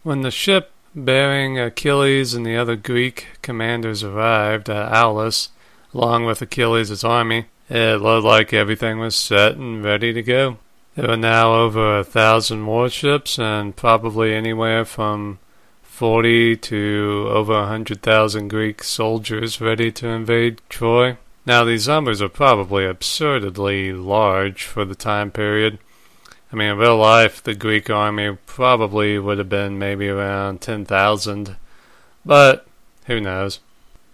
When the ship bearing Achilles and the other Greek commanders arrived at Aulis, along with Achilles' army, it looked like everything was set and ready to go. There were now over 1,000 warships and probably anywhere from 40 to over 100,000 Greek soldiers ready to invade Troy. Now these numbers are probably absurdly large for the time period. I mean, in real life, the Greek army probably would have been maybe around 10,000, but who knows.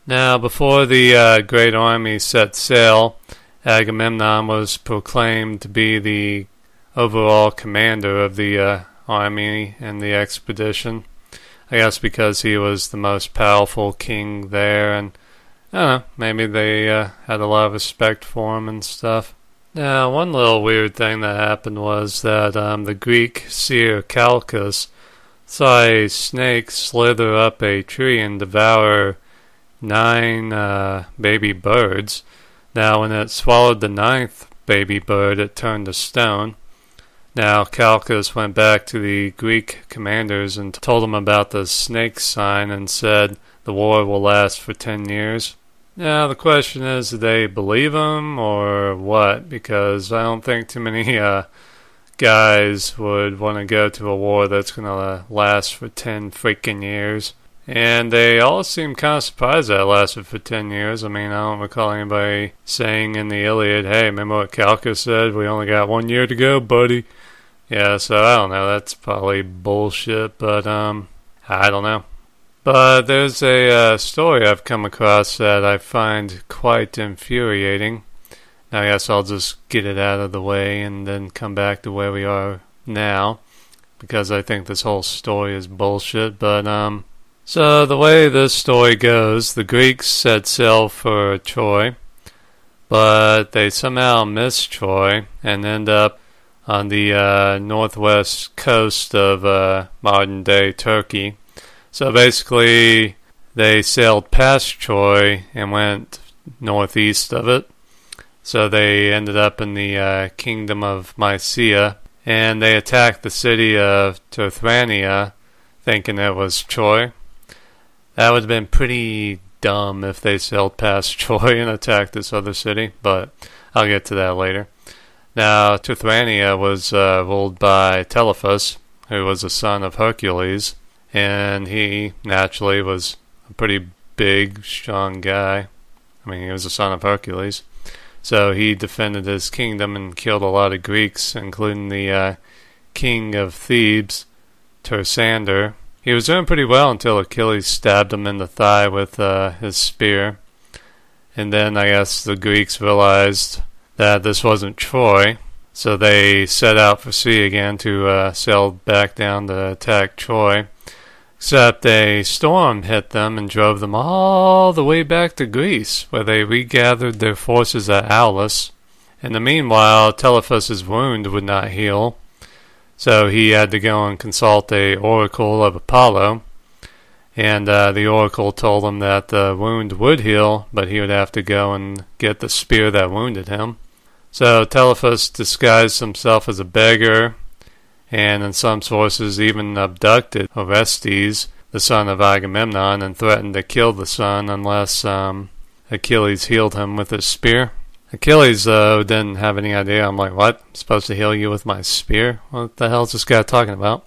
Now, before the great army set sail, Agamemnon was proclaimed to be the overall commander of the army and the expedition. I guess because he was the most powerful king there, and I don't know, maybe they had a lot of respect for him and stuff. Now, one little weird thing that happened was that the Greek seer Calchas saw a snake slither up a tree and devour 9 baby birds. Now, when it swallowed the 9th baby bird, it turned to stone. Now, Calchas went back to the Greek commanders and told them about the snake sign and said the war will last for 10 years. Now, the question is, do they believe him or what? Because I don't think too many guys would want to go to a war that's going to last for 10 freaking years. And they all seem kind of surprised that it lasted for 10 years. I mean, I don't recall anybody saying in the Iliad, hey, remember what Calchas said? We only got 1 year to go, buddy. Yeah, so I don't know. That's probably bullshit, but I don't know. But there's a story I've come across that I find quite infuriating. Now, I guess I'll just get it out of the way and then come back to where we are now, because I think this whole story is bullshit. But so the way this story goes, the Greeks set sail for Troy, but they somehow missed Troy and end up on the northwest coast of modern-day Turkey. So basically, they sailed past Troy and went northeast of it. So they ended up in the kingdom of Mysia, and they attacked the city of Tyrrhania, thinking it was Troy. That would have been pretty dumb if they sailed past Troy and attacked this other city, but I'll get to that later. Now, Tyrrhania was ruled by Telephus, who was a son of Hercules, and he naturally was a pretty big, strong guy. I mean, he was a son of Hercules. So he defended his kingdom and killed a lot of Greeks, including the king of Thebes, Tersander. He was doing pretty well until Achilles stabbed him in the thigh with his spear. And then I guess the Greeks realized that this wasn't Troy, so they set out for sea again to sail back down to attack Troy. Except a storm hit them and drove them all the way back to Greece, where they regathered their forces at Aulis. In the meanwhile, Telephus' wound would not heal, so he had to go and consult a oracle of Apollo. And the oracle told him that the wound would heal, but he would have to go and get the spear that wounded him. So Telephus disguised himself as a beggar, and in some sources even abducted Orestes, the son of Agamemnon, and threatened to kill the son unless Achilles healed him with his spear. Achilles, though, didn't have any idea. I'm like, what? I'm supposed to heal you with my spear? What the hell is this guy talking about?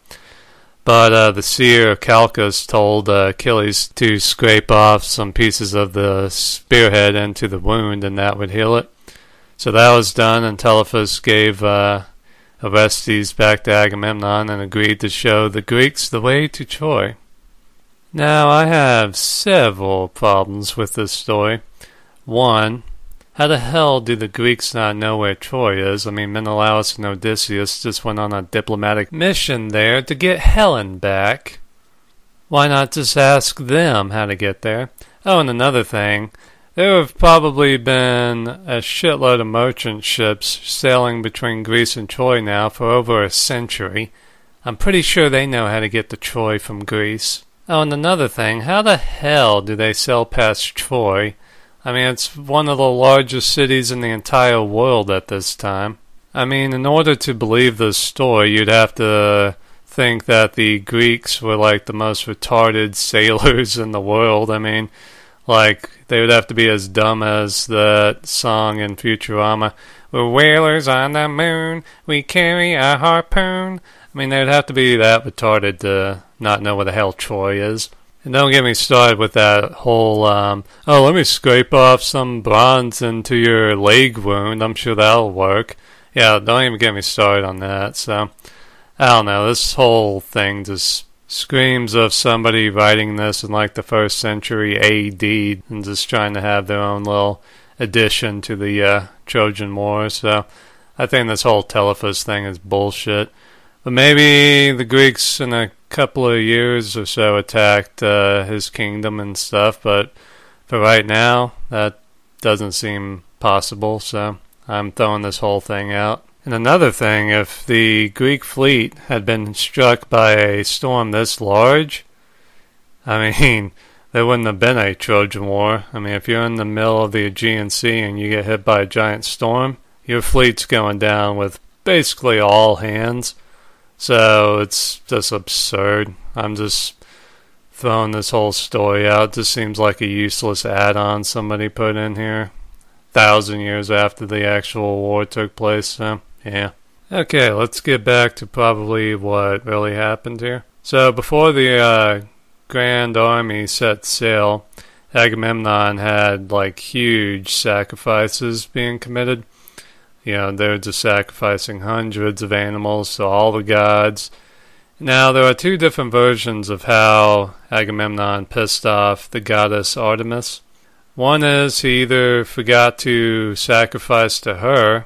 But the seer Calchas told Achilles to scrape off some pieces of the spearhead into the wound, and that would heal it. So that was done, and Telephus gave Orestes back to Agamemnon and agreed to show the Greeks the way to Troy. Now, I have several problems with this story. One, how the hell do the Greeks not know where Troy is? I mean, Menelaus and Odysseus just went on a diplomatic mission there to get Helen back. Why not just ask them how to get there? Oh, and another thing, there have probably been a shitload of merchant ships sailing between Greece and Troy now for over a century. I'm pretty sure they know how to get to Troy from Greece. Oh, and another thing, how the hell do they sail past Troy? I mean, it's one of the largest cities in the entire world at this time. I mean, in order to believe this story, you'd have to think that the Greeks were like the most retarded sailors in the world. I mean, like, they would have to be as dumb as that song in Futurama, "We're whalers on the moon, we carry a harpoon." I mean, they'd have to be that retarded to not know what the hell Troy is. And don't get me started with that whole, let me scrape off some bronze into your leg wound. I'm sure that'll work. Yeah, don't even get me started on that. So, I don't know. This whole thing just screams of somebody writing this in like the 1st century AD and just trying to have their own little addition to the Trojan War. So, I think this whole Telephus thing is bullshit. But maybe the Greeks in a couple of years or so attacked his kingdom and stuff, but for right now, that doesn't seem possible, so I'm throwing this whole thing out. And another thing, if the Greek fleet had been struck by a storm this large, I mean, there wouldn't have been a Trojan War. I mean, if you're in the middle of the Aegean Sea and you get hit by a giant storm, your fleet's going down with basically all hands. So it's just absurd. I'm just throwing this whole story out. It just seems like a useless add-on somebody put in here 1,000 years after the actual war took place. So, yeah. Okay, let's get back to probably what really happened here. So before the Grand Army set sail, Agamemnon had like huge sacrifices being committed. You know, they're just sacrificing hundreds of animals to all the gods. Now, there are two different versions of how Agamemnon pissed off the goddess Artemis. One is he either forgot to sacrifice to her,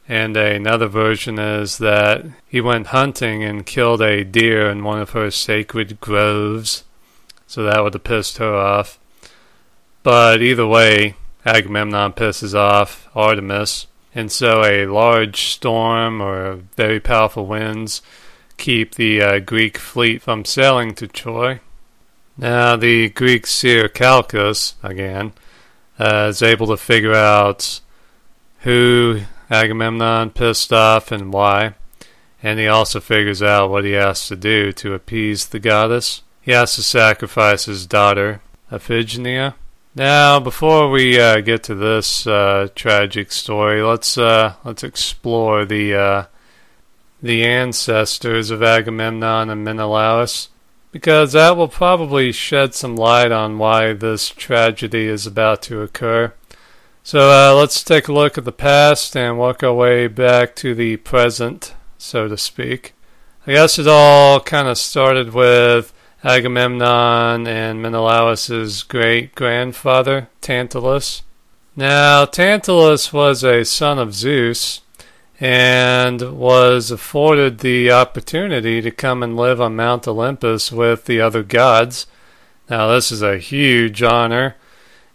and another version is that he went hunting and killed a deer in one of her sacred groves. So that would have pissed her off. But either way, Agamemnon pisses off Artemis. And so a large storm or very powerful winds keep the Greek fleet from sailing to Troy. Now the Greek seer Calchas, again, is able to figure out who Agamemnon pissed off and why. And he also figures out what he has to do to appease the goddess. He has to sacrifice his daughter, Iphigenia. Now, before we get to this tragic story, let's explore the ancestors of Agamemnon and Menelaus, because that will probably shed some light on why this tragedy is about to occur. So let's take a look at the past and work our way back to the present, so to speak. I guess it all kind of started with Agamemnon and Menelaus' great-grandfather, Tantalus. Now, Tantalus was a son of Zeus and was afforded the opportunity to come and live on Mount Olympus with the other gods. Now, this is a huge honor,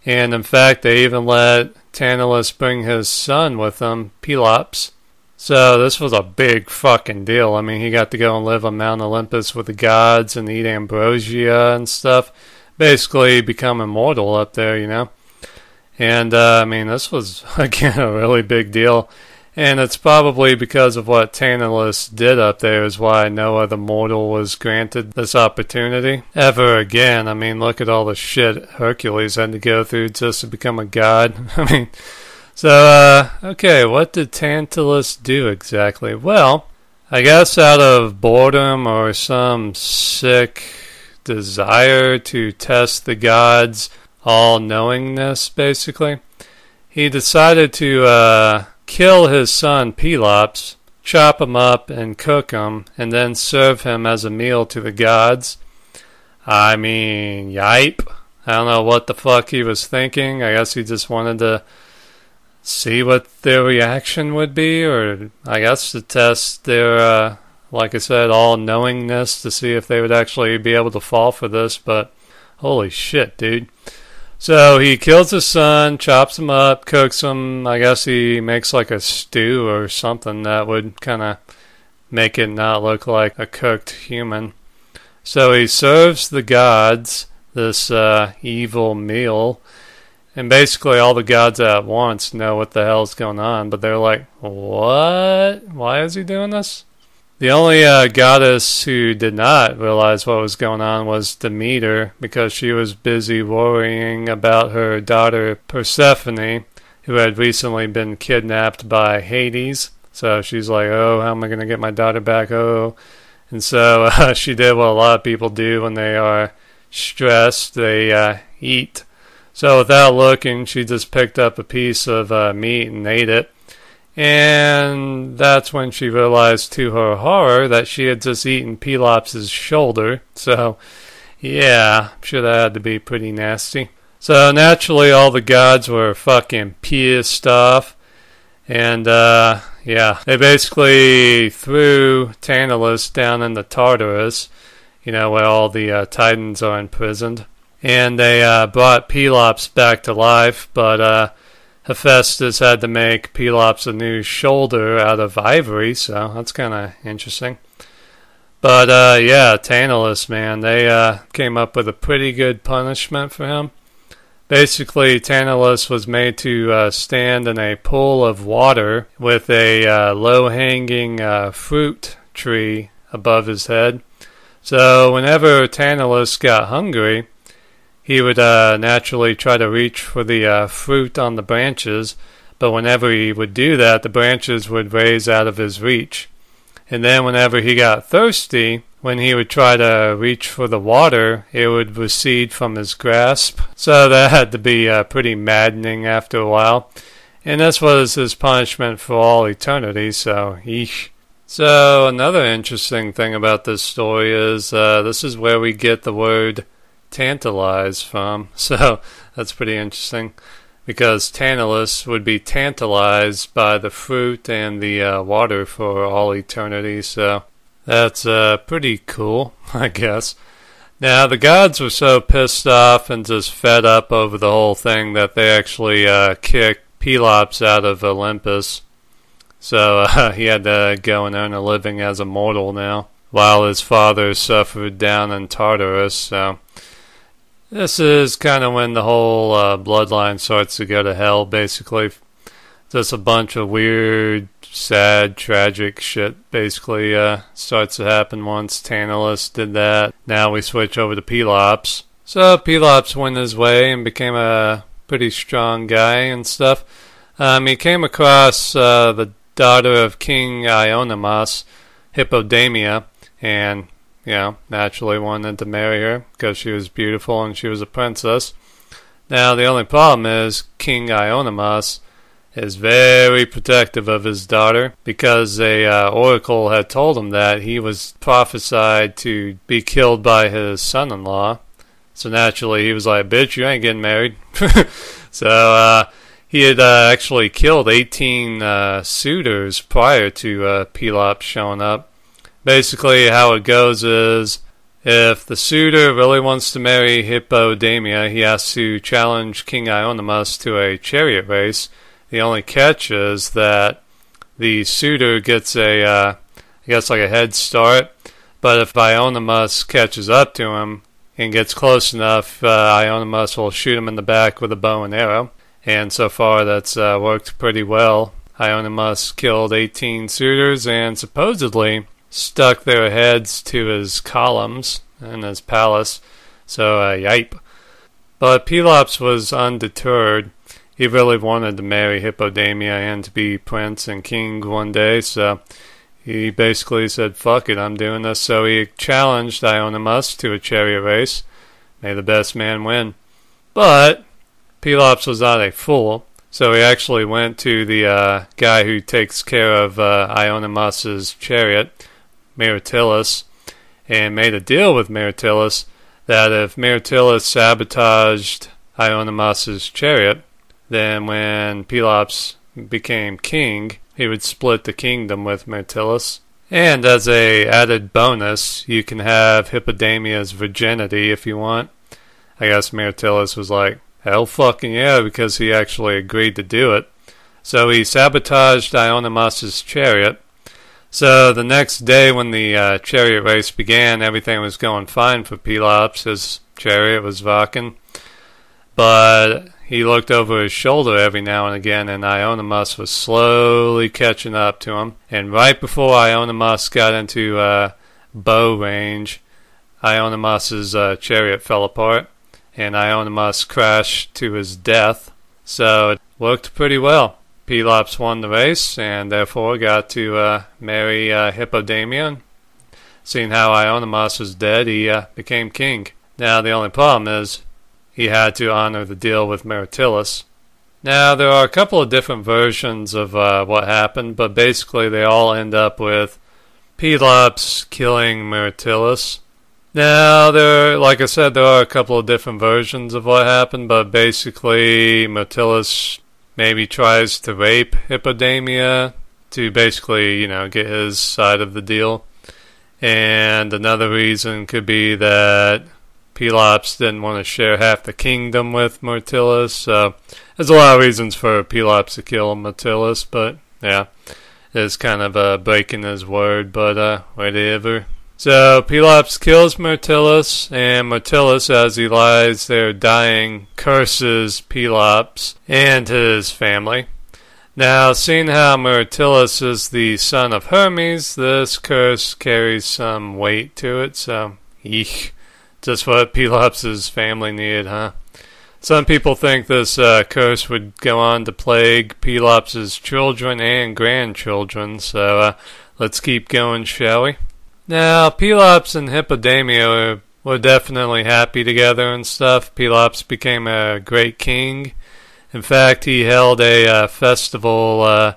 and in fact, they even let Tantalus bring his son with him, Pelops. So this was a big fucking deal. I mean, he got to go and live on Mount Olympus with the gods and eat ambrosia and stuff. Basically become immortal up there, you know. And, I mean, this was, again, a really big deal. And it's probably because of what Tantalus did up there is why no other mortal was granted this opportunity ever again. I mean, look at all the shit Hercules had to go through just to become a god. I mean... So, okay, what did Tantalus do exactly? Well, I guess out of boredom or some sick desire to test the gods' all-knowingness, basically, he decided to kill his son Pelops, chop him up and cook him, and then serve him as a meal to the gods. I mean, yipe. I don't know what the fuck he was thinking. I guess he just wanted to see what their reaction would be, or I guess to test their, like I said, all-knowingness to see if they would actually be able to fall for this, but holy shit, dude. So he kills his son, chops him up, cooks him. I guess he makes like a stew or something that would kind of make it not look like a cooked human. So he serves the gods this evil meal. And basically all the gods at once know what the hell's going on, but they're like, what? Why is he doing this? The only goddess who did not realize what was going on was Demeter, because she was busy worrying about her daughter Persephone, who had recently been kidnapped by Hades. So she's like, oh, how am I going to get my daughter back? Oh. And so she did what a lot of people do when they are stressed. They eat. So without looking, she just picked up a piece of meat and ate it. And that's when she realized to her horror that she had just eaten Pelops' shoulder. So, yeah, I'm sure that had to be pretty nasty. So naturally all the gods were fucking pissed off. And, yeah, they basically threw Tantalus down into Tartarus, where all the Titans are imprisoned. And they brought Pelops back to life, but Hephaestus had to make Pelops a new shoulder out of ivory, so that's kind of interesting. But, yeah, Tantalus, man, they came up with a pretty good punishment for him. Basically, Tantalus was made to stand in a pool of water with a low-hanging fruit tree above his head. So whenever Tantalus got hungry, he would naturally try to reach for the fruit on the branches, but whenever he would do that, the branches would raise out of his reach. And then whenever he got thirsty, when he would try to reach for the water, it would recede from his grasp. So that had to be pretty maddening after a while. And this was his punishment for all eternity, so eesh. So another interesting thing about this story is this is where we get the word tantalize from. So that's pretty interesting, because Tantalus would be tantalized by the fruit and the water for all eternity. So that's pretty cool, I guess. Now, the gods were so pissed off and just fed up over the whole thing that they actually kicked Pelops out of Olympus. So he had to go and earn a living as a mortal now, while his father suffered down in Tartarus. So this is kind of when the whole bloodline starts to go to hell, basically. Just a bunch of weird, sad, tragic shit basically starts to happen once Tantalus did that. Now we switch over to Pelops. So Pelops went his way and became a pretty strong guy and stuff. He came across the daughter of King Ionomos, Hippodamia, and naturally wanted to marry her because she was beautiful and she was a princess. Now the only problem is King Ionomos is very protective of his daughter, because a oracle had told him that he was prophesied to be killed by his son-in-law. So naturally he was like, bitch, you ain't getting married. So he had actually killed 18 suitors prior to Pelops showing up. Basically how it goes is, if the suitor really wants to marry Hippodamia, he has to challenge King Ionomos to a chariot race. The only catch is that the suitor gets a head start, but if Ionomos catches up to him and gets close enough, Ionomos will shoot him in the back with a bow and arrow. And so far that's worked pretty well. Ionomos killed 18 suitors and supposedly stuck their heads to his columns in his palace. So, yipe. But Pelops was undeterred. He really wanted to marry Hippodamia and to be prince and king one day, so he basically said, fuck it, I'm doing this. So he challenged Ionomos to a chariot race. May the best man win. But Pelops was not a fool, so he actually went to the guy who takes care of Ionomos' chariot, Myrtilus, and made a deal with Myrtilus that if Myrtilus sabotaged Ionomos' chariot, then when Pelops became king, he would split the kingdom with Myrtilus. And as a added bonus, you can have Hippodamia's virginity if you want. I guess Myrtilus was like, hell fucking yeah, because he actually agreed to do it. So he sabotaged Ionomos' chariot. So the next day when the chariot race began, everything was going fine for Pelops. His chariot was rocking. But he looked over his shoulder every now and again, and Ionomus was slowly catching up to him. And right before Ionomus got into bow range, Ionomus's chariot fell apart, and Ionomus crashed to his death. So it worked pretty well. Pelops won the race, and therefore got to marry Hippodamia. Seeing how Ionomus was dead, he became king. Now the only problem is he had to honor the deal with Myrtilus. Now there are a couple of different versions of what happened, but basically they all end up with Pelops killing Myrtilus. Now, like I said, there are a couple of different versions of what happened, but basically Myrtilus maybe tries to rape Hippodamia to basically, get his side of the deal. And another reason could be that Pelops didn't want to share half the kingdom with Myrtilus. So there's a lot of reasons for Pelops to kill Myrtilus, but yeah, it's kind of breaking his word, but whatever. So Pelops kills Myrtilus, and Myrtilus, as he lies there dying, curses Pelops and his family. Now, seeing how Myrtilus is the son of Hermes, this curse carries some weight to it, so eek. Just what Pelops' family needed, huh? Some people think this curse would go on to plague Pelops' children and grandchildren, so let's keep going, shall we? Now, Pelops and Hippodamia were definitely happy together and stuff. Pelops became a great king. In fact, he held a festival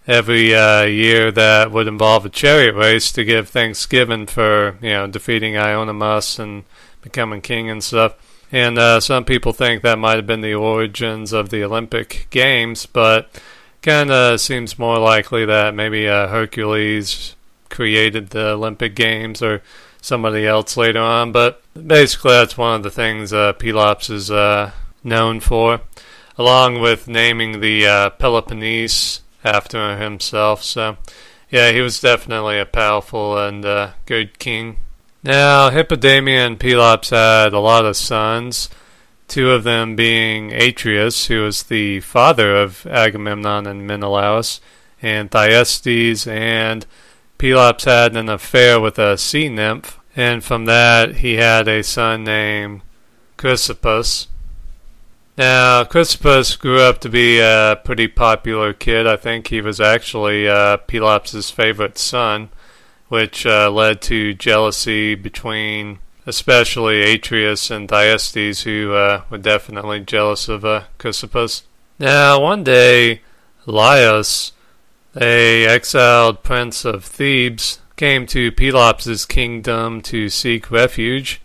every year that would involve a chariot race to give thanksgiving for, defeating Ionomus and becoming king and stuff. And some people think that might have been the origins of the Olympic Games, but kind of seems more likely that maybe Hercules created the Olympic Games or somebody else later on. But basically that's one of the things Pelops is known for, along with naming the Peloponnese after himself. So yeah, he was definitely a powerful and good king. Now, Hippodamia and Pelops had a lot of sons, two of them being Atreus, who was the father of Agamemnon and Menelaus, and Thyestes, and Pelops had an affair with a sea nymph, and from that he had a son named Chrysippus. Now, Chrysippus grew up to be a pretty popular kid. I think he was actually Pelops' favorite son, which led to jealousy between especially Atreus and Thyestes, who were definitely jealous of Chrysippus. Now, one day, Laius, a exiled prince of Thebes, came to Pelops' kingdom to seek refuge,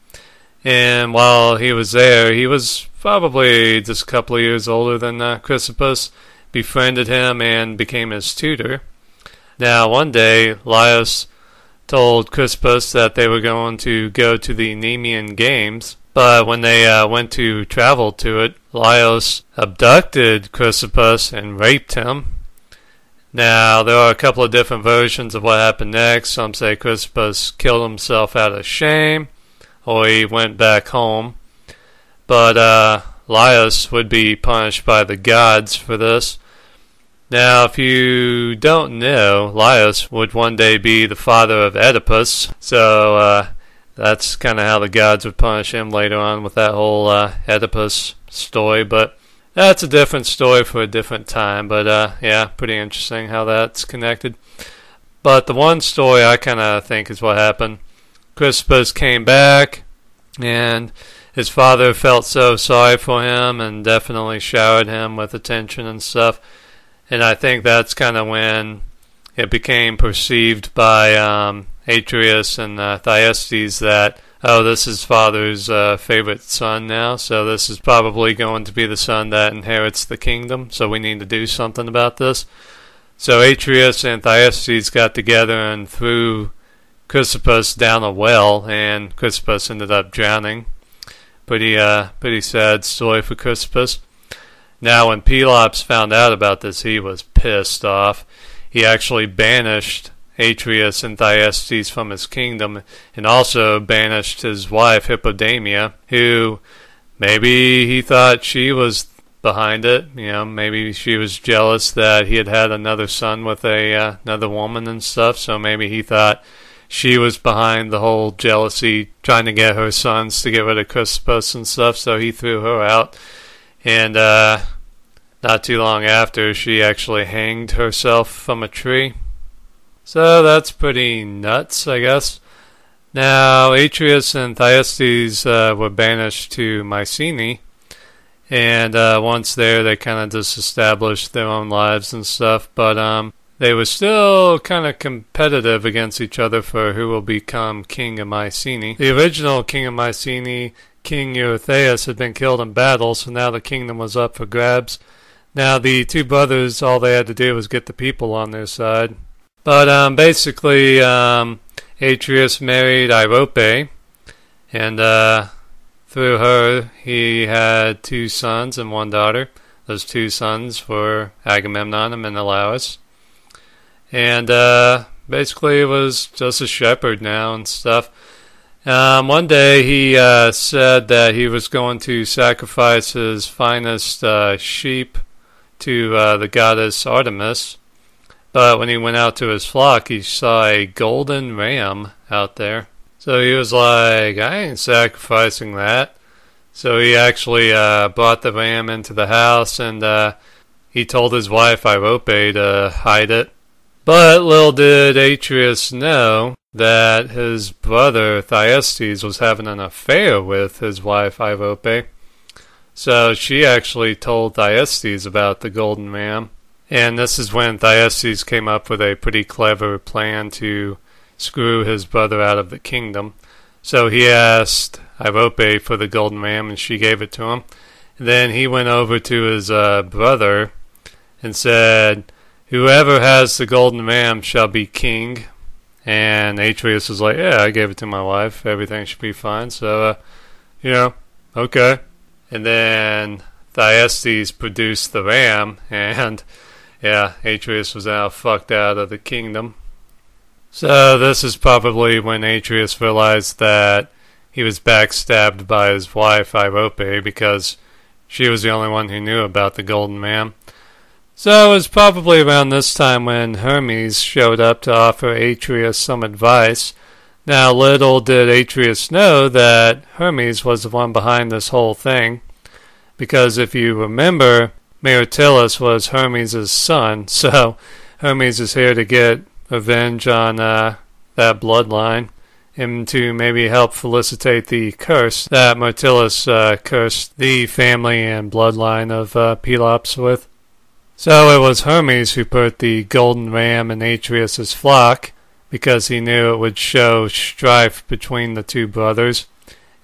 and while he was there, he was probably just a couple of years older than Chrysippus, befriended him and became his tutor. Now, one day, Laius told Chrysippus that they were going to go to the Nemean Games, but when they went to travel to it, Laius abducted Chrysippus and raped him. Now, there are a couple of different versions of what happened next. Some say Chrysippus killed himself out of shame, or he went back home. But Laius would be punished by the gods for this. Now, if you don't know, Laius would one day be the father of Oedipus, so that's kind of how the gods would punish him later on with that whole Oedipus story. But that's a different story for a different time, but yeah, pretty interesting how that's connected. But the one story I kind of think is what happened. Chrysippus came back, and his father felt so sorry for him and definitely showered him with attention and stuff. And I think that's kind of when it became perceived by Atreus and Thyestes that, oh, this is father's favorite son now, so this is probably going to be the son that inherits the kingdom, so we need to do something about this. So Atreus and Thyestes got together and threw Chrysippus down a well, and Chrysippus ended up drowning. Pretty sad story for Chrysippus. Now, when Pelops found out about this, he was pissed off. He actually banished Atreus and Thyestes from his kingdom, and also banished his wife Hippodamia, who maybe he thought she was behind it. Maybe she was jealous that he had another son with another woman and stuff, so maybe he thought she was behind the whole jealousy, trying to get her sons to get rid of Crispus and stuff, so he threw her out. And not too long after, she actually hanged herself from a tree. So that's pretty nuts, I guess. Now, Atreus and Thyestes were banished to Mycenae, and once there, they kind of just established their own lives and stuff, but they were still kind of competitive against each other for who will become king of Mycenae. The original king of Mycenae, King Eurystheus, had been killed in battle, so now the kingdom was up for grabs. Now, the two brothers, all they had to do was get the people on their side. But basically, Atreus married Irope, and through her, he had 2 sons and 1 daughter. Those 2 sons were Agamemnon and Menelaus. And basically, it was just a shepherd now and stuff. One day, he said that he was going to sacrifice his finest sheep to the goddess Artemis. But when he went out to his flock, he saw a golden ram out there. So he was like, I ain't sacrificing that. So he actually brought the ram into the house, and he told his wife Irope to hide it. But little did Atreus know that his brother Thyestes was having an affair with his wife Irope. So she actually told Thyestes about the golden ram. And this is when Thyestes came up with a pretty clever plan to screw his brother out of the kingdom. So he asked Irope for the golden ram, and she gave it to him. And then he went over to his brother and said, whoever has the golden ram shall be king. And Atreus was like, yeah, I gave it to my wife. Everything should be fine. So, okay. And then Thyestes produced the ram, and yeah, Atreus was now fucked out of the kingdom. So this is probably when Atreus realized that he was backstabbed by his wife Irope, because she was the only one who knew about the golden ram. So it was probably around this time when Hermes showed up to offer Atreus some advice. Now, little did Atreus know that Hermes was the one behind this whole thing, because if you remember, Myrtilus was Hermes' son, so Hermes is here to get revenge on that bloodline, and to maybe help felicitate the curse that Myrtilus cursed the family and bloodline of Pelops with. So it was Hermes who put the golden ram in Atreus' flock, because he knew it would show strife between the 2 brothers.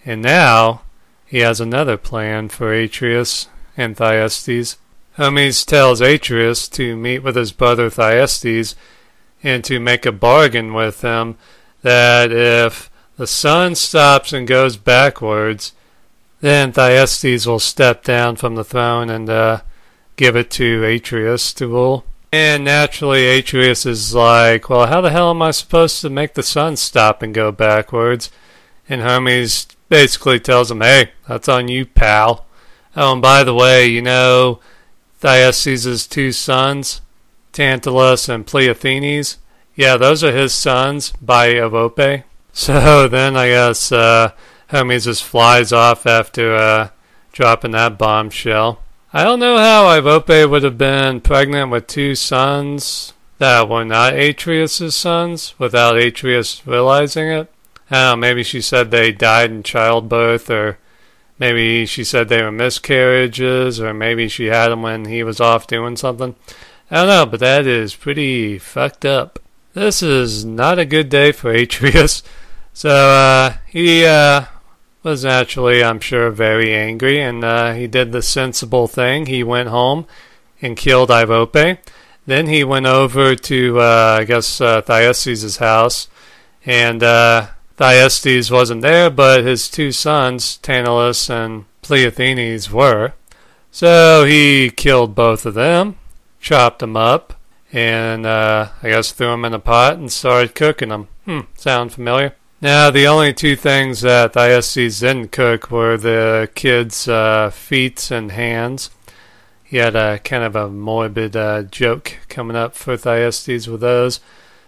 And now he has another plan for Atreus and Thyestes. Hermes tells Atreus to meet with his brother Thyestes and to make a bargain with him that if the sun stops and goes backwards, then Thyestes will step down from the throne and give it to Atreus to rule. And naturally, Atreus is like, well, how the hell am I supposed to make the sun stop and go backwards? And Hermes basically tells him, hey, that's on you, pal. Oh, and by the way, Thyestes' 2 sons, Tantalus and Cleothenes, yeah, those are his sons by Irope. So then I guess Hermes just flies off after dropping that bombshell. I don't know how Irope would have been pregnant with 2 sons that were not Atreus' sons without Atreus realizing it. I don't know, maybe she said they died in childbirth, or maybe she said they were miscarriages, or maybe she had them when he was off doing something. I don't know, but that is pretty fucked up. This is not a good day for Atreus. So he was naturally, I'm sure, very angry, and he did the sensible thing. He went home and killed Irope. Then he went over to, Thyestes' house, and Thyestes wasn't there, but his 2 sons, Tantalus and Cleothenes, were. So he killed both of them, chopped them up, and threw them in a pot and started cooking them. Sound familiar? Now, the only 2 things that Thyestes didn't cook were the kids' feet and hands. he had a kind of a morbid joke coming up for Thyestes with those.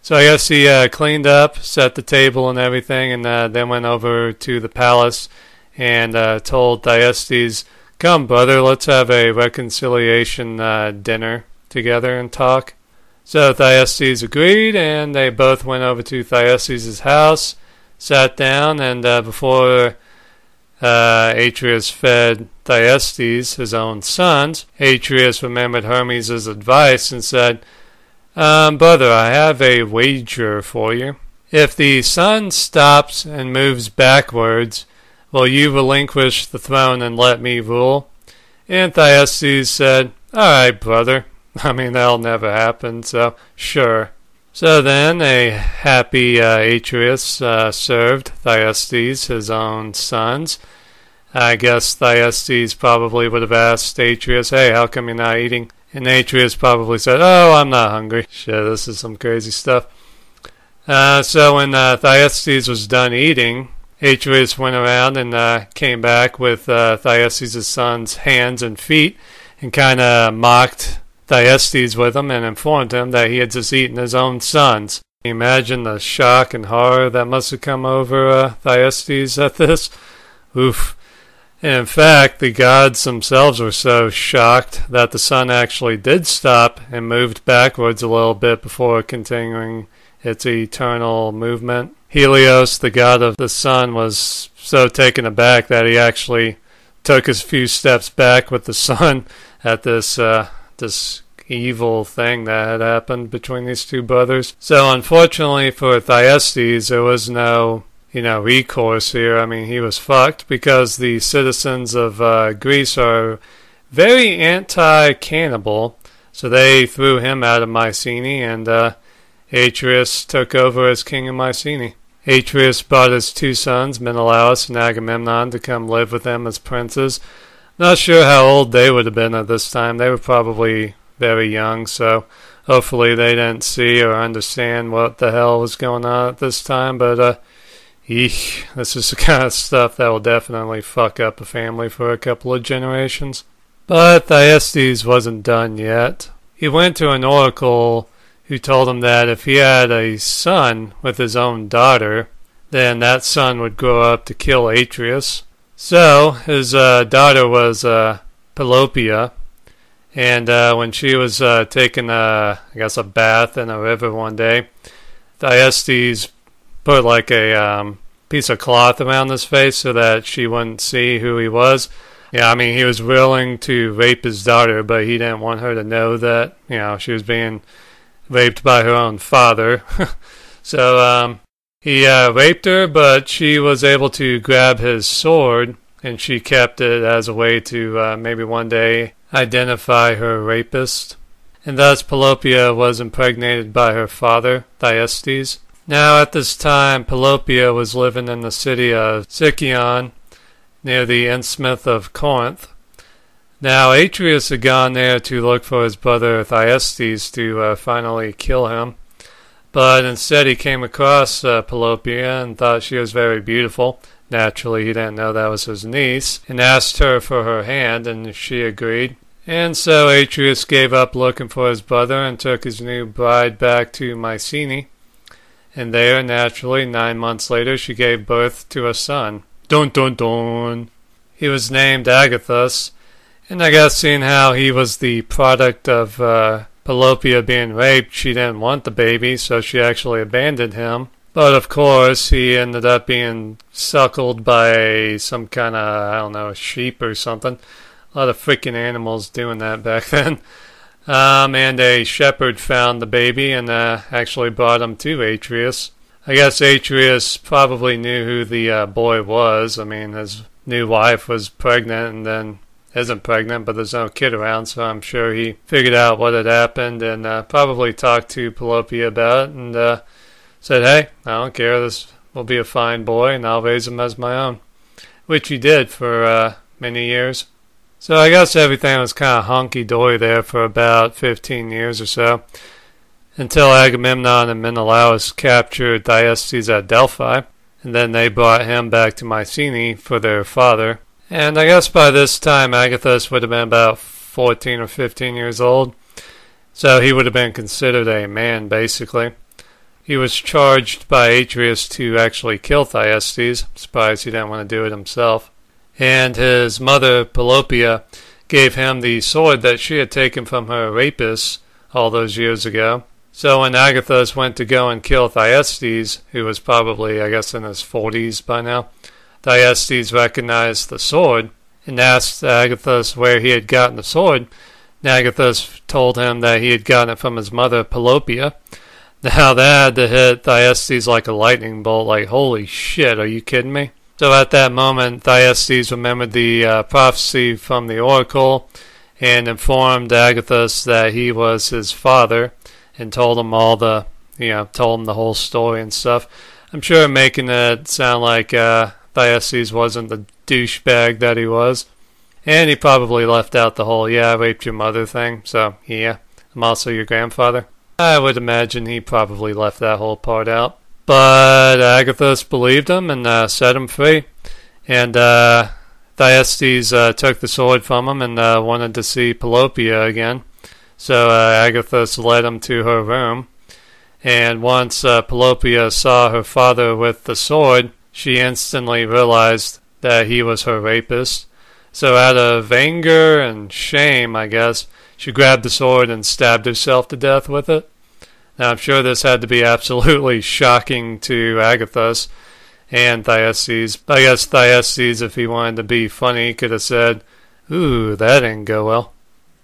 So I guess he cleaned up, set the table and everything, and then went over to the palace and told Thyestes, "Come, brother, let's have a reconciliation dinner together and talk." So Thyestes agreed, and they both went over to Thyestes' house, sat down, and before Atreus fed Thyestes, his own sons, Atreus remembered Hermes' advice and said, "Brother, I have a wager for you. If the sun stops and moves backwards, will you relinquish the throne and let me rule?" And Thyestes said, "All right, brother. I mean, that'll never happen, so sure." So then a happy Atreus served Thyestes, his own sons. I guess Thyestes probably would have asked Atreus, "Hey, how come you're not eating?" And Atreus probably said, "Oh, I'm not hungry." Shit, this is some crazy stuff. So when Thyestes was done eating, Atreus went around and came back with Thyestes' son's hands and feet and kind of mocked Thyestes with him and informed him that he had just eaten his own sons. Can you imagine the shock and horror that must have come over Thyestes at this? Oof. And in fact, the gods themselves were so shocked that the sun actually did stop and moved backwards a little bit before continuing its eternal movement. Helios, the god of the sun, was so taken aback that he actually took a few steps back with the sun at this evil thing that had happened between these two brothers. So unfortunately for Thyestes, there was no recourse here. I mean, he was fucked because the citizens of Greece are very anti-cannibal, so they threw him out of Mycenae, and Atreus took over as king of Mycenae. Atreus brought his two sons, Menelaus and Agamemnon, to come live with him as princes. Not sure how old they would have been at this time. They were probably very young, so hopefully they didn't see or understand what the hell was going on at this time, but eek, this is the kind of stuff that will definitely fuck up a family for a couple of generations. But Thyestes wasn't done yet. He went to an oracle who told him that if he had a son with his own daughter, then that son would grow up to kill Atreus. So his daughter was Pelopeia, and when she was taking a bath in a river one day, Thyestes put like a piece of cloth around his face so that she wouldn't see who he was. Yeah, I mean, he was willing to rape his daughter, but he didn't want her to know that, she was being raped by her own father. So he raped her, but she was able to grab his sword, and she kept it as a way to maybe one day identify her rapist. And thus Pelopeia was impregnated by her father, Thyestes. Now at this time, Pelopeia was living in the city of Sicyon, near the Isthmus of Corinth. Now Atreus had gone there to look for his brother Thyestes to finally kill him, but instead he came across Pelopeia and thought she was very beautiful. Naturally, he didn't know that was his niece, and asked her for her hand, and she agreed. And so Atreus gave up looking for his brother and took his new bride back to Mycenae. And there, naturally, 9 months later, she gave birth to a son. Dun dun dun! He was named Agathos, and I guess seeing how he was the product of Pelopeia being raped, she didn't want the baby, so she actually abandoned him. But of course, he ended up being suckled by some kind of, a sheep or something. A lot of freaking animals doing that back then. And a shepherd found the baby and actually brought him to Atreus. I guess Atreus probably knew who the boy was. I mean, his new wife was pregnant and then isn't pregnant, but there's no kid around, so I'm sure he figured out what had happened and probably talked to Pelopeia about it and said, "Hey, I don't care, this will be a fine boy and I'll raise him as my own," which he did for many years. So I guess everything was kind of honky-dory there for about 15 years or so, until Agamemnon and Menelaus captured Thyestes at Delphi, and then they brought him back to Mycenae for their father. And I guess by this time Agathos would have been about 14 or 15 years old. So he would have been considered a man, basically. He was charged by Atreus to actually kill Thyestes. Surprised he didn't want to do it himself. And his mother, Pelopeia, gave him the sword that she had taken from her rapist all those years ago. So when Agathos went to go and kill Thyestes, who was probably, I guess, in his 40s by now, Thyestes recognized the sword and asked Agathos where he had gotten the sword. And Agathos told him that he had gotten it from his mother, Pelopeia. Now that had to hit Thyestes like a lightning bolt, like, holy shit, are you kidding me? So at that moment, Thyestes remembered the prophecy from the oracle and informed Agathos that he was his father and told him told him the whole story and stuff. I'm sure making it sound like Thyestes wasn't the douchebag that he was. And he probably left out the whole, I raped your mother thing, so yeah, I'm also your grandfather. I would imagine he probably left that whole part out. But Agathos believed him and set him free. And Thyestes took the sword from him and wanted to see Pelopeia again. So Agathos led him to her room. And once Pelopeia saw her father with the sword, she instantly realized that he was her rapist. So out of anger and shame, I guess, she grabbed the sword and stabbed herself to death with it. Now, I'm sure this had to be absolutely shocking to Agathos and Thyestes. I guess Thyestes, if he wanted to be funny, could have said, "Ooh, that didn't go well."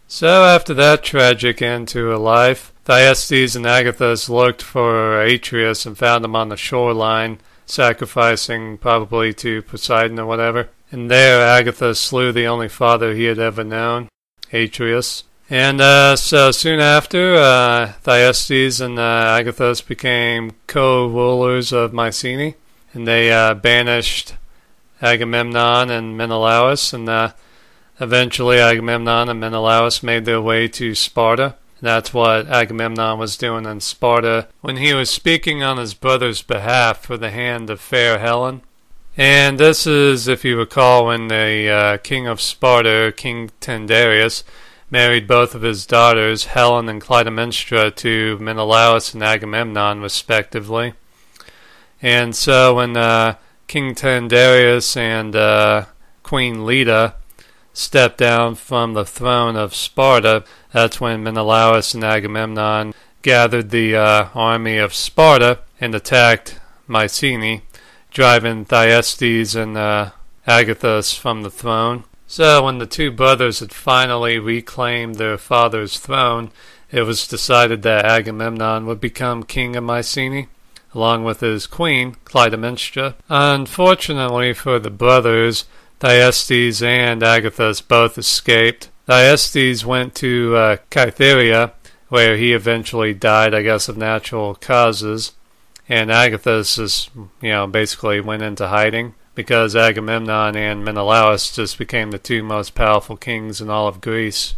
So after that tragic end to her life, Thyestes and Agathos looked for Atreus and found him on the shoreline, sacrificing probably to Poseidon or whatever. And there Agathos slew the only father he had ever known, Atreus. And so soon after, Thyestes and Agathos became co-rulers of Mycenae, and they banished Agamemnon and Menelaus, and eventually Agamemnon and Menelaus made their way to Sparta. And that's what Agamemnon was doing in Sparta when he was speaking on his brother's behalf for the hand of fair Helen. And this is, if you recall, when the king of Sparta, King Tyndareus, married both of his daughters, Helen and Clytemnestra, to Menelaus and Agamemnon, respectively. And so when King Tyndareus and Queen Leda stepped down from the throne of Sparta, that's when Menelaus and Agamemnon gathered the army of Sparta and attacked Mycenae, driving Thyestes and Agathos from the throne. So when the two brothers had finally reclaimed their father's throne, it was decided that Agamemnon would become king of Mycenae, along with his queen, Clytemnestra. Unfortunately for the brothers, Thyestes and Agathos both escaped. Thyestes went to Cytherea, where he eventually died, I guess, of natural causes. And Agathos just, basically went into hiding because Agamemnon and Menelaus just became the two most powerful kings in all of Greece.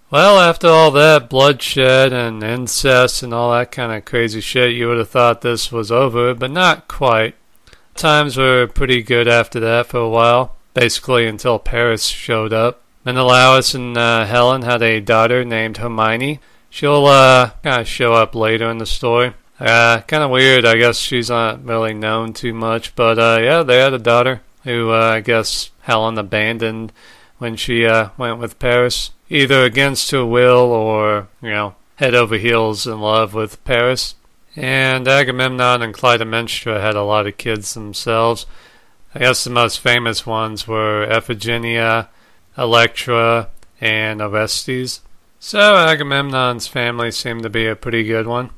Well, after all that bloodshed and incest and all that kind of crazy shit, you would have thought this was over, but not quite. Times were pretty good after that for a while, basically until Paris showed up. Menelaus and Helen had a daughter named Hermione. She'll kind of show up later in the story. Kind of weird, I guess she's not really known too much, but yeah, they had a daughter who I guess Helen abandoned when she went with Paris, either against her will or, head over heels in love with Paris. And Agamemnon and Clytemnestra had a lot of kids themselves. I guess the most famous ones were Iphigenia, Electra, and Orestes. So Agamemnon's family seemed to be a pretty good one.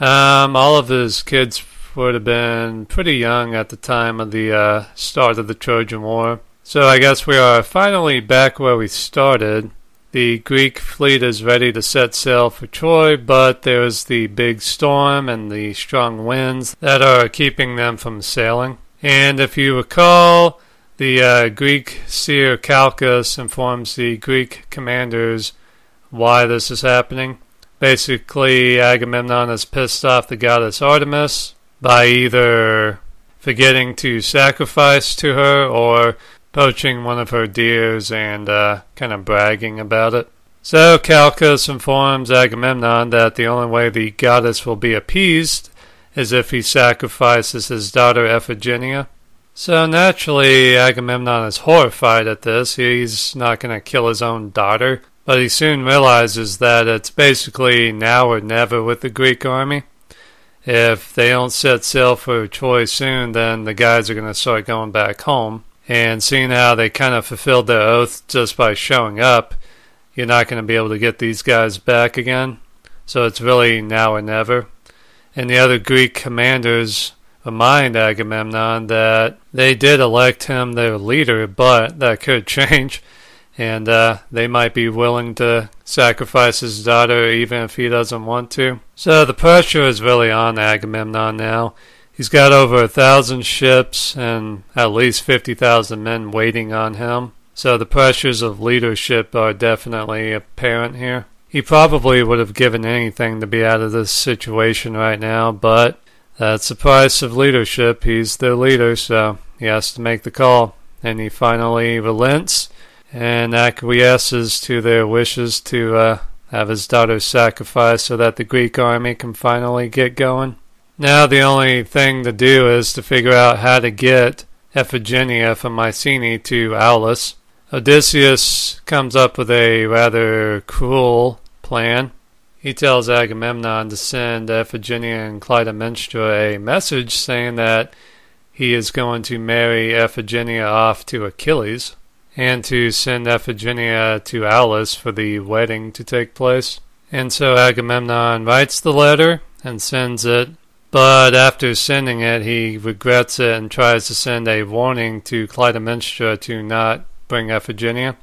All of his kids would have been pretty young at the time of the start of the Trojan War. So I guess we are finally back where we started. The Greek fleet is ready to set sail for Troy, but there's the big storm and the strong winds that are keeping them from sailing. And if you recall, the Greek seer Calchas informs the Greek commanders why this is happening. Basically, Agamemnon has pissed off the goddess Artemis by either forgetting to sacrifice to her or poaching one of her deers and kind of bragging about it. So Calchas informs Agamemnon that the only way the goddess will be appeased is if he sacrifices his daughter Iphigenia. So naturally, Agamemnon is horrified at this. He's not going to kill his own daughter, but he soon realizes that it's basically now or never with the Greek army. If they don't set sail for Troy soon, then the guys are going to start going back home. And seeing how they kind of fulfilled their oath just by showing up, you're not going to be able to get these guys back again. So it's really now or never. And the other Greek commanders remind Agamemnon that they did elect him their leader, but that could change, and they might be willing to sacrifice his daughter even if he doesn't want to. So the pressure is really on Agamemnon now. He's got over 1,000 ships and at least 50,000 men waiting on him. So the pressures of leadership are definitely apparent here. He probably would have given anything to be out of this situation right now, but that's the price of leadership. He's their leader, so he has to make the call. And he finally relents and acquiesces to their wishes to have his daughter sacrificed so that the Greek army can finally get going. Now the only thing to do is to figure out how to get Iphigenia from Mycenae to Aulis. Odysseus comes up with a rather cruel plan. He tells Agamemnon to send Iphigenia and Clytemnestra a message saying that he is going to marry Iphigenia off to Achilles and to send Iphigenia to Aulis for the wedding to take place. And so Agamemnon writes the letter and sends it, but after sending it he regrets it and tries to send a warning to Clytemnestra to not bring Iphigenia.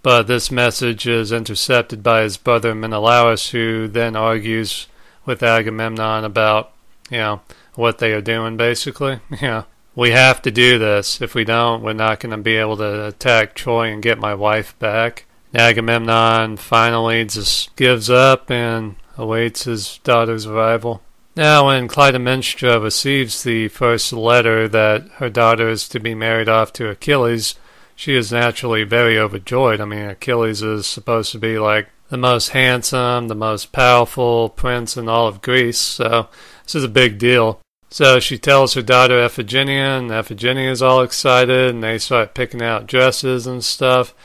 But this message is intercepted by his brother Menelaus, who then argues with Agamemnon about, what they are doing, basically. We have to do this. If we don't, we're not going to be able to attack Troy and get my wife back. Agamemnon finally just gives up and awaits his daughter's arrival. Now, when Clytemnestra receives the first letter that her daughter is to be married off to Achilles, she is naturally very overjoyed. I mean, Achilles is supposed to be like the most handsome, the most powerful prince in all of Greece, so this is a big deal. So she tells her daughter Iphigenia, and Iphigenia is all excited, and they start picking out dresses and stuff.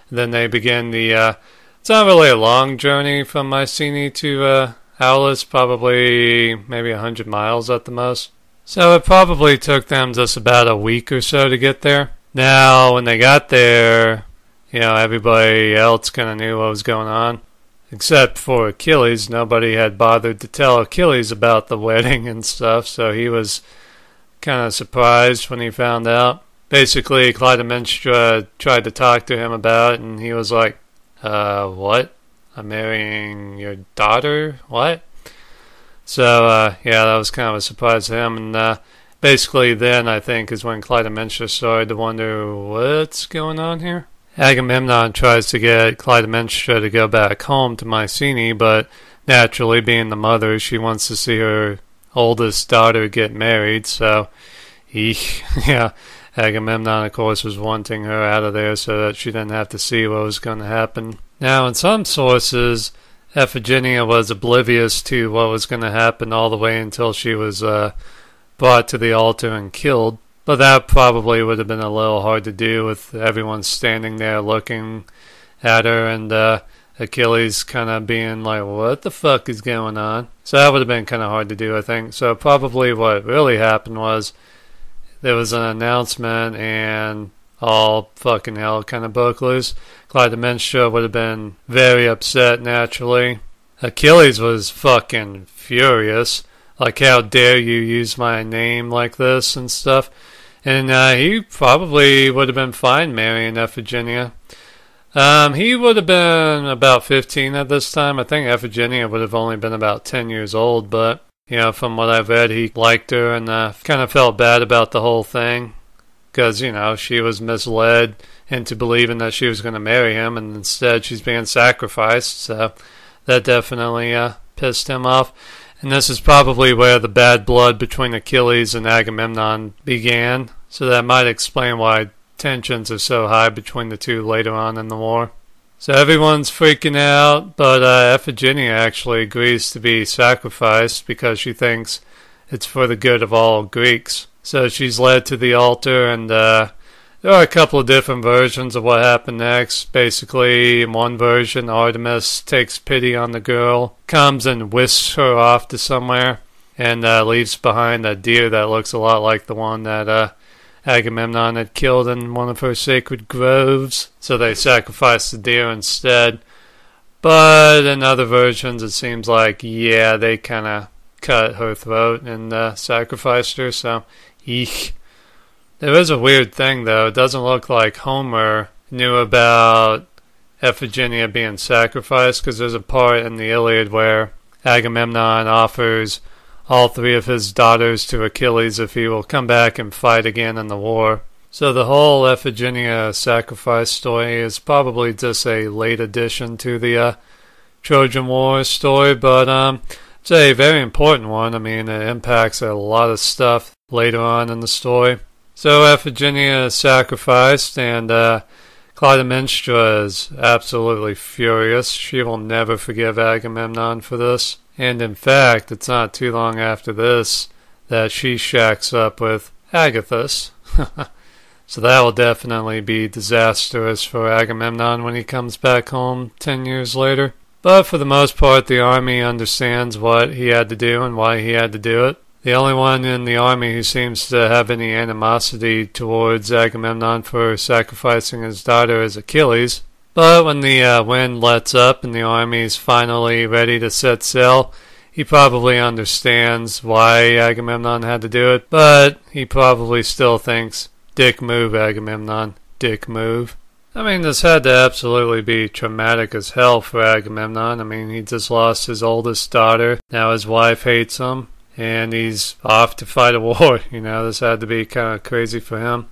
And then they begin the, it's not really a long journey from Mycenae to Aulis, probably maybe 100 miles at the most. So it probably took them just about a week or so to get there. Now, when they got there, everybody else kind of knew what was going on. Except for Achilles, nobody had bothered to tell Achilles about the wedding and stuff, so he was kind of surprised when he found out. Basically, Clytemnestra tried to talk to him about it, and he was like, what? I'm marrying your daughter? What? So, that was kind of a surprise to him, and basically then, I think, is when Clytemnestra started to wonder, what's going on here? Agamemnon tries to get Clytemnestra to go back home to Mycenae, but naturally, being the mother, she wants to see her oldest daughter get married, so Agamemnon, of course, was wanting her out of there so that she didn't have to see what was going to happen. Now, in some sources, Iphigenia was oblivious to what was going to happen all the way until she was brought to the altar and killed. But that probably would have been a little hard to do with everyone standing there looking at her and Achilles kind of being like, what the fuck is going on? So that would have been kind of hard to do, I think. So probably what really happened was there was an announcement and all fucking hell kind of broke loose. Clytemnestra would have been very upset naturally. Achilles was fucking furious. Like, how dare you use my name like this and stuff. And he probably would have been fine marrying Iphigenia. He would have been about 15 at this time. I think Iphigenia would have only been about 10 years old, but, from what I've read, he liked her and kind of felt bad about the whole thing. Because, she was misled into believing that she was going to marry him, and instead she's being sacrificed, so that definitely pissed him off. And this is probably where the bad blood between Achilles and Agamemnon began, so that might explain why tensions are so high between the two later on in the war. So everyone's freaking out, but Iphigenia actually agrees to be sacrificed because she thinks it's for the good of all Greeks. So she's led to the altar, and there are a couple of different versions of what happened next. Basically, in one version, Artemis takes pity on the girl, comes and whisks her off to somewhere, and leaves behind a deer that looks a lot like the one that Agamemnon had killed in one of her sacred groves. So they sacrifice the deer instead. But in other versions, it seems like, yeah, they kind of cut her throat and sacrificed her, so eek. There is a weird thing, though. It doesn't look like Homer knew about Iphigenia being sacrificed, because there's a part in the Iliad where Agamemnon offers all three of his daughters to Achilles if he will come back and fight again in the war. So the whole Iphigenia sacrifice story is probably just a late addition to the Trojan War story, but it's a very important one. I mean, it impacts a lot of stuff later on in the story. So Iphigenia is sacrificed, and Clytemnestra is absolutely furious. She will never forgive Agamemnon for this. And in fact, it's not too long after this that she shacks up with Agathos. So that will definitely be disastrous for Agamemnon when he comes back home 10 years later. But for the most part, the army understands what he had to do and why he had to do it. The only one in the army who seems to have any animosity towards Agamemnon for sacrificing his daughter is Achilles. But when the wind lets up and the army's finally ready to set sail, he probably understands why Agamemnon had to do it, but he probably still thinks, dick move, Agamemnon, dick move. I mean, this had to absolutely be traumatic as hell for Agamemnon. I mean, he just lost his oldest daughter. Now his wife hates him, and he's off to fight a war. You know, this had to be kind of crazy for him.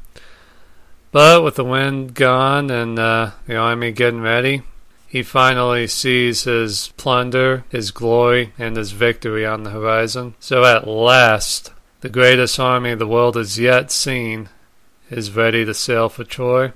But with the wind gone and the army getting ready, he finally sees his plunder, his glory, and his victory on the horizon. So at last, the greatest army the world has yet seen is ready to sail for Troy.